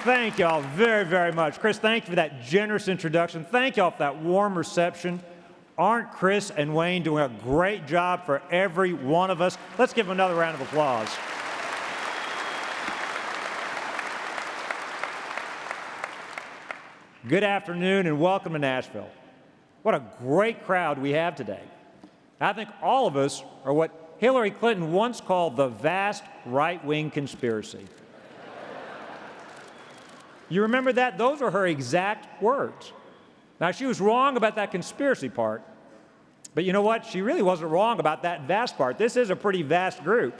Thank y'all very, very much. Chris, thank you for that generous introduction. Thank y'all for that warm reception. Aren't Chris and Wayne doing a great job for every one of us? Let's give them another round of applause. Good afternoon and welcome to Nashville. What a great crowd we have today. I think all of us are what Hillary Clinton once called the vast right-wing conspiracy. You remember that? Those are her exact words. Now, she was wrong about that conspiracy part, but you know what? She really wasn't wrong about that vast part. This is a pretty vast group.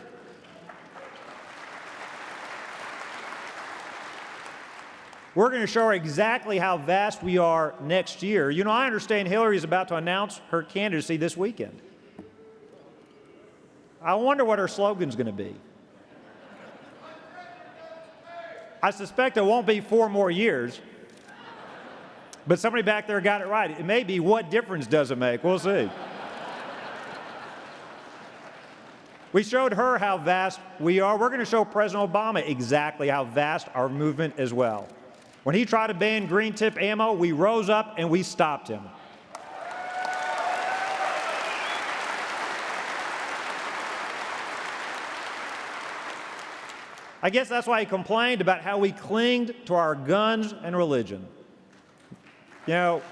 We're going to show her exactly how vast we are next year. You know, I understand Hillary is about to announce her candidacy this weekend. I wonder what her slogan's going to be. I suspect it won't be 4 more years, but somebody back there got it right. It may be, what difference does it make? We'll see. We showed her how vast we are. We're going to show President Obama exactly how vast our movement as well. When he tried to ban green tip ammo, we rose up and we stopped him. I guess that's why he complained about how we clinged to our guns and religion. You know,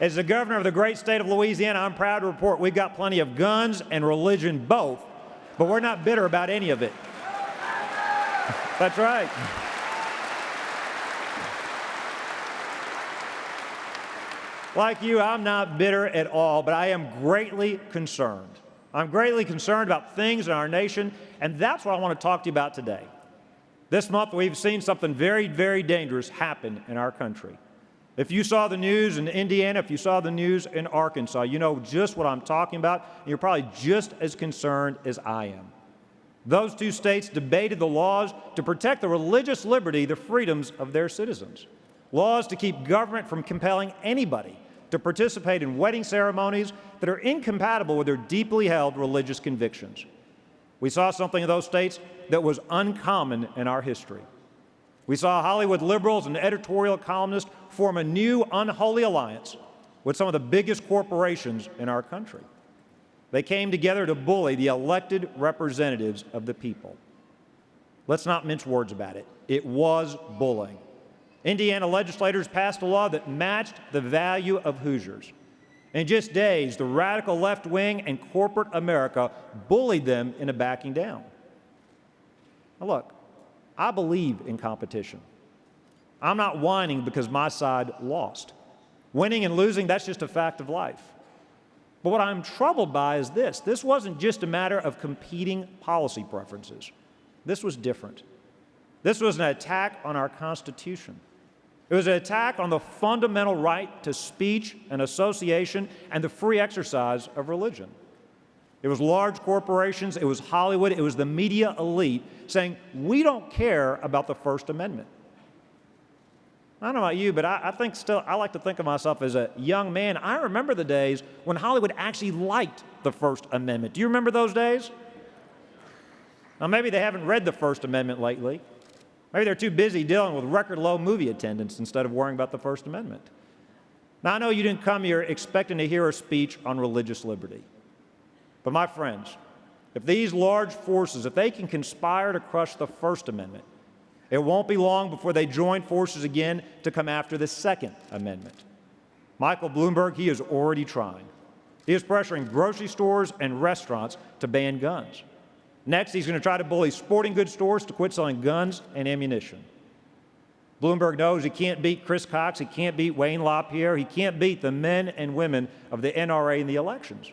as the governor of the great state of Louisiana, I'm proud to report we've got plenty of guns and religion both, but we're not bitter about any of it. That's right. Like you, I'm not bitter at all, but I am greatly concerned. I'm greatly concerned about things in our nation, and that's what I want to talk to you about today. This month, we've seen something very, very dangerous happen in our country. If you saw the news in Indiana, if you saw the news in Arkansas, you know just what I'm talking about, and you're probably just as concerned as I am. Those 2 states debated the laws to protect the religious liberty, the freedoms of their citizens. Laws to keep government from compelling anybody to participate in wedding ceremonies that are incompatible with their deeply held religious convictions. We saw something in those states that was uncommon in our history. We saw Hollywood liberals and editorial columnists form a new unholy alliance with some of the biggest corporations in our country. They came together to bully the elected representatives of the people. Let's not mince words about it. It was bullying. Indiana legislators passed a law that matched the value of Hoosiers. In just days, the radical left wing and corporate America bullied them into backing down. Now look, I believe in competition. I'm not whining because my side lost. Winning and losing, that's just a fact of life. But what I'm troubled by is this. This wasn't just a matter of competing policy preferences. This was different. This was an attack on our Constitution. It was an attack on the fundamental right to speech and association and the free exercise of religion. It was large corporations, it was Hollywood, it was the media elite saying, we don't care about the First Amendment. I don't know about you, but I like to think of myself as a young man. I remember the days when Hollywood actually liked the First Amendment. Do you remember those days? Now, maybe they haven't read the First Amendment lately. Maybe they're too busy dealing with record low movie attendance instead of worrying about the First Amendment. Now, I know you didn't come here expecting to hear a speech on religious liberty. But my friends, if these large forces, if they can conspire to crush the First Amendment, it won't be long before they join forces again to come after the Second Amendment. Michael Bloomberg, he is already trying. He is pressuring grocery stores and restaurants to ban guns. Next, he's going to try to bully sporting goods stores to quit selling guns and ammunition. Bloomberg knows he can't beat Chris Cox, he can't beat Wayne LaPierre, he can't beat the men and women of the NRA in the elections.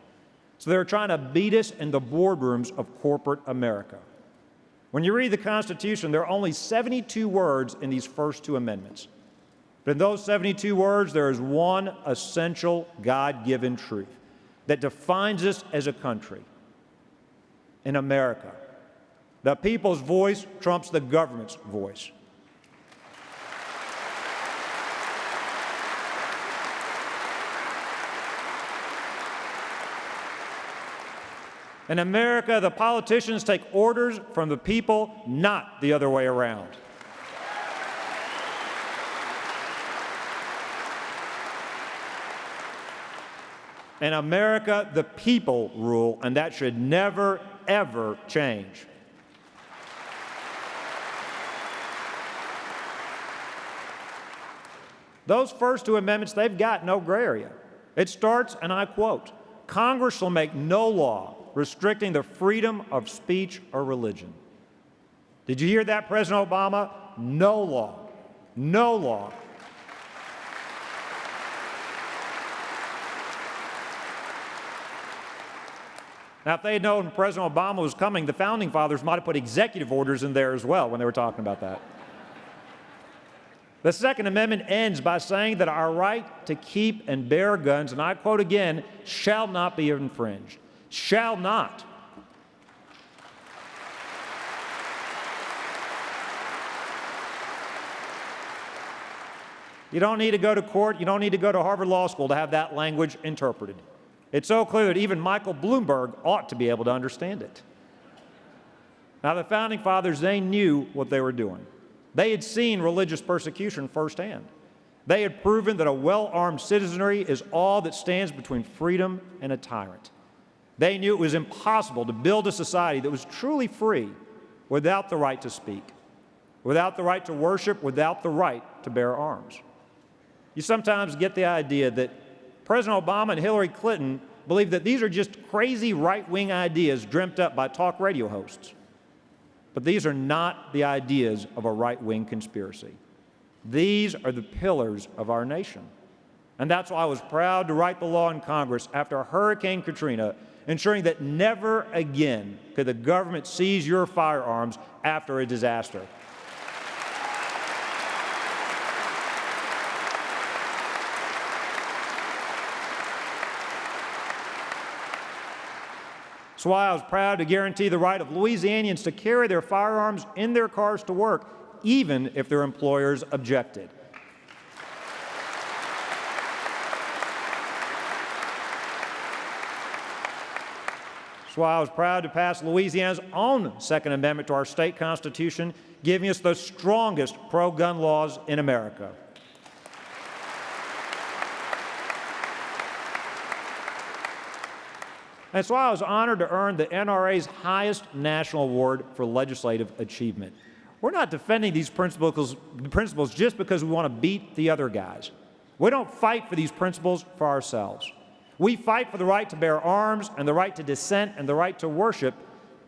So they're trying to beat us in the boardrooms of corporate America. When you read the Constitution, there are only 72 words in these first 2 amendments. But in those 72 words, there is one essential God-given truth that defines us as a country. In America, the people's voice trumps the government's voice. In America, the politicians take orders from the people, not the other way around. In America, the people rule, and that should never, ever change. Those first two amendments, they've got no gray area. It starts, and I quote, "Congress shall make no law restricting the freedom of speech or religion." Did you hear that, President Obama? No law. No law. Now, if they had known President Obama was coming, the Founding Fathers might have put executive orders in there as well when they were talking about that. The Second Amendment ends by saying that our right to keep and bear guns, and I quote again, shall not be infringed. Shall not. You don't need to go to court. You don't need to go to Harvard Law School to have that language interpreted. It's so clear that even Michael Bloomberg ought to be able to understand it. Now, the Founding Fathers, they knew what they were doing. They had seen religious persecution firsthand. They had proven that a well-armed citizenry is all that stands between freedom and a tyrant. They knew it was impossible to build a society that was truly free without the right to speak, without the right to worship, without the right to bear arms. You sometimes get the idea that President Obama and Hillary Clinton believe that these are just crazy right-wing ideas dreamt up by talk radio hosts. But these are not the ideas of a right-wing conspiracy. These are the pillars of our nation. And that's why I was proud to write the law in Congress after Hurricane Katrina, ensuring that never again could the government seize your firearms after a disaster. That's why I was proud to guarantee the right of Louisianians to carry their firearms in their cars to work, even if their employers objected. That's why I was proud to pass Louisiana's own Second Amendment to our state constitution, giving us the strongest pro-gun laws in America. That's why I was honored to earn the NRA's highest national award for legislative achievement. We're not defending these principles just because we want to beat the other guys. We don't fight for these principles for ourselves. We fight for the right to bear arms and the right to dissent and the right to worship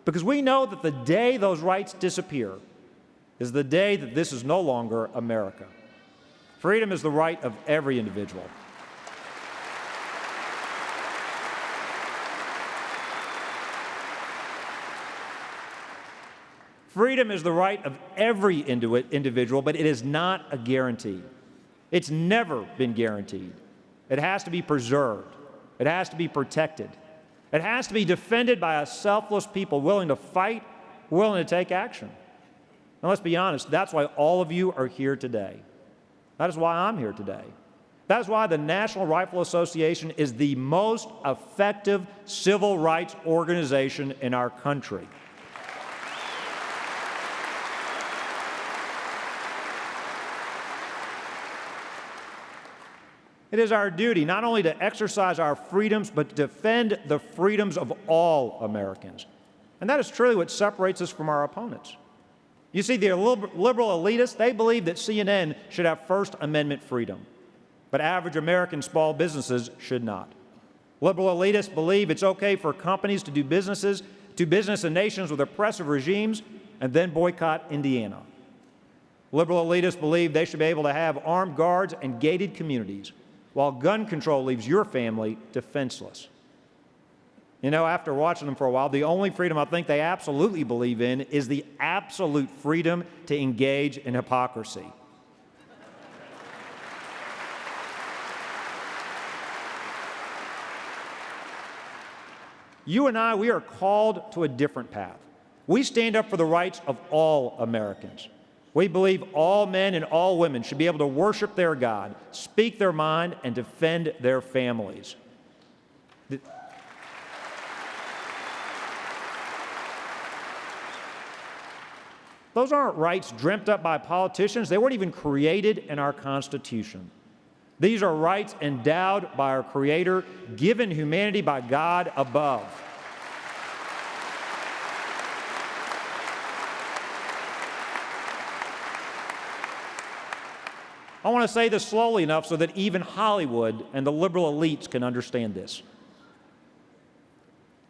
because we know that the day those rights disappear is the day that this is no longer America. Freedom is the right of every individual. Freedom is the right of every individual, but it is not a guarantee. It's never been guaranteed. It has to be preserved. It has to be protected. It has to be defended by a selfless people willing to fight, willing to take action. And let's be honest, that's why all of you are here today. That is why I'm here today. That is why the National Rifle Association is the most effective civil rights organization in our country. It is our duty not only to exercise our freedoms, but to defend the freedoms of all Americans. And that is truly what separates us from our opponents. You see, the liberal elitists, they believe that CNN should have First Amendment freedom, but average American small businesses should not. Liberal elitists believe it's okay for companies to do business in nations with oppressive regimes and then boycott Indiana. Liberal elitists believe they should be able to have armed guards and gated communities, while gun control leaves your family defenseless. You know, after watching them for a while, the only freedom I think they absolutely believe in is the absolute freedom to engage in hypocrisy. You and I, we are called to a different path. We stand up for the rights of all Americans. We believe all men and all women should be able to worship their God, speak their mind, and defend their families. Those aren't rights dreamt up by politicians. They weren't even created in our Constitution. These are rights endowed by our Creator, given humanity by God above. I want to say this slowly enough so that even Hollywood and the liberal elites can understand this.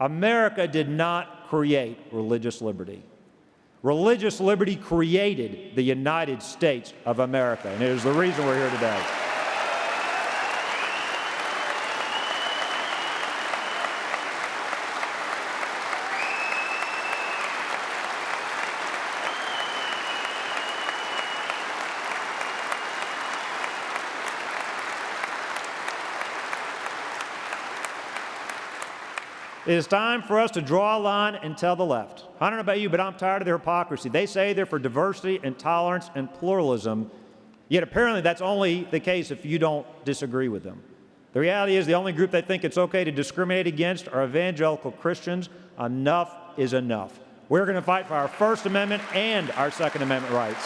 America did not create religious liberty. Religious liberty created the United States of America, and it is the reason we're here today. It is time for us to draw a line and tell the left. I don't know about you, but I'm tired of their hypocrisy. They say they're for diversity and tolerance and pluralism, yet apparently that's only the case if you don't disagree with them. The reality is the only group they think it's okay to discriminate against are evangelical Christians. Enough is enough. We're going to fight for our First Amendment and our Second Amendment rights.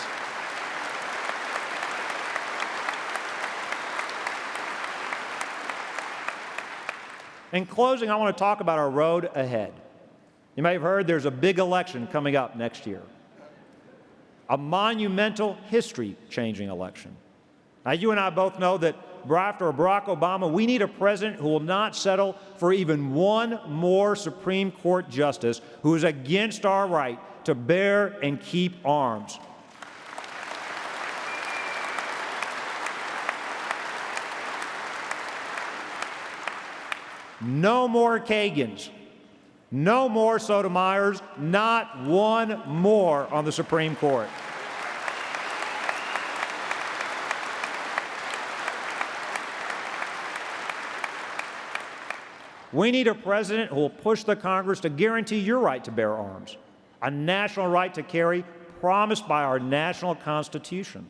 In closing, I want to talk about our road ahead. You may have heard there's a big election coming up next year, a monumental, history-changing election. Now, you and I both know that after Barack Obama, we need a president who will not settle for even one more Supreme Court justice who is against our right to bear and keep arms. No more Kagans, no more Sotomayors, not one more on the Supreme Court. We need a president who will push the Congress to guarantee your right to bear arms, a national right to carry promised by our national Constitution.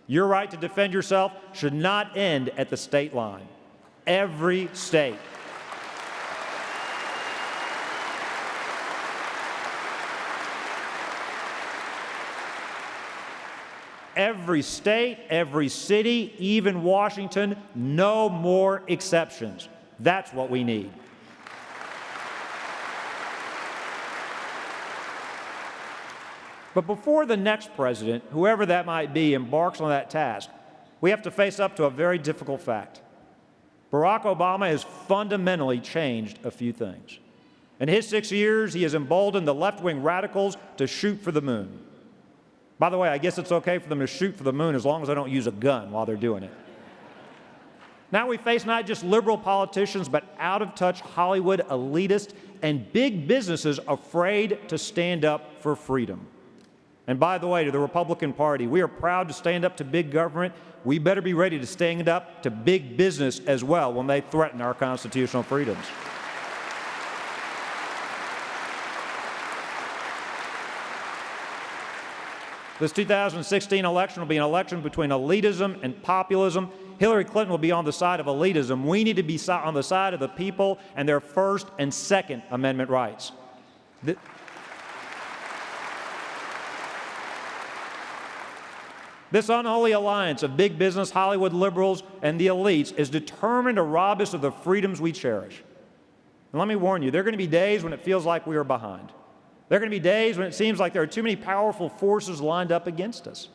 Your right to defend yourself should not end at the state line. Every state. Every state, every city, even Washington, no more exceptions. That's what we need. But before the next president, whoever that might be, embarks on that task, we have to face up to a very difficult fact. Barack Obama has fundamentally changed a few things. In his 6 years, he has emboldened the left-wing radicals to shoot for the moon. By the way, I guess it's okay for them to shoot for the moon as long as they don't use a gun while they're doing it. Now we face not just liberal politicians, but out-of-touch Hollywood elitists and big businesses afraid to stand up for freedom. And by the way, to the Republican Party, we are proud to stand up to big government. We better be ready to stand up to big business as well when they threaten our constitutional freedoms. This 2016 election will be an election between elitism and populism. Hillary Clinton will be on the side of elitism. We need to be on the side of the people and their First and Second Amendment rights. This unholy alliance of big business, Hollywood liberals, and the elites is determined to rob us of the freedoms we cherish. And let me warn you, there are going to be days when it feels like we are behind. There are going to be days when it seems like there are too many powerful forces lined up against us.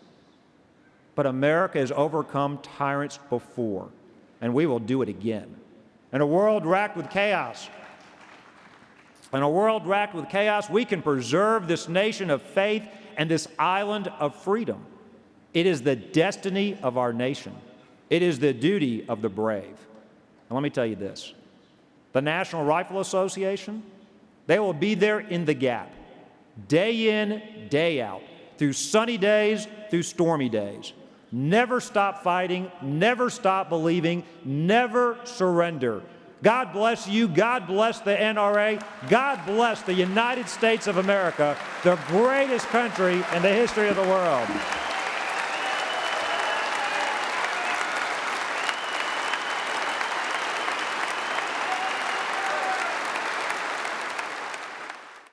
But America has overcome tyrants before, and we will do it again. In a world racked with chaos, we can preserve this nation of faith and this island of freedom. It is the destiny of our nation. It is the duty of the brave. And let me tell you this. The National Rifle Association, they will be there in the gap, day in, day out, through sunny days, through stormy days. Never stop fighting, never stop believing, never surrender. God bless you, God bless the NRA, God bless the United States of America, the greatest country in the history of the world.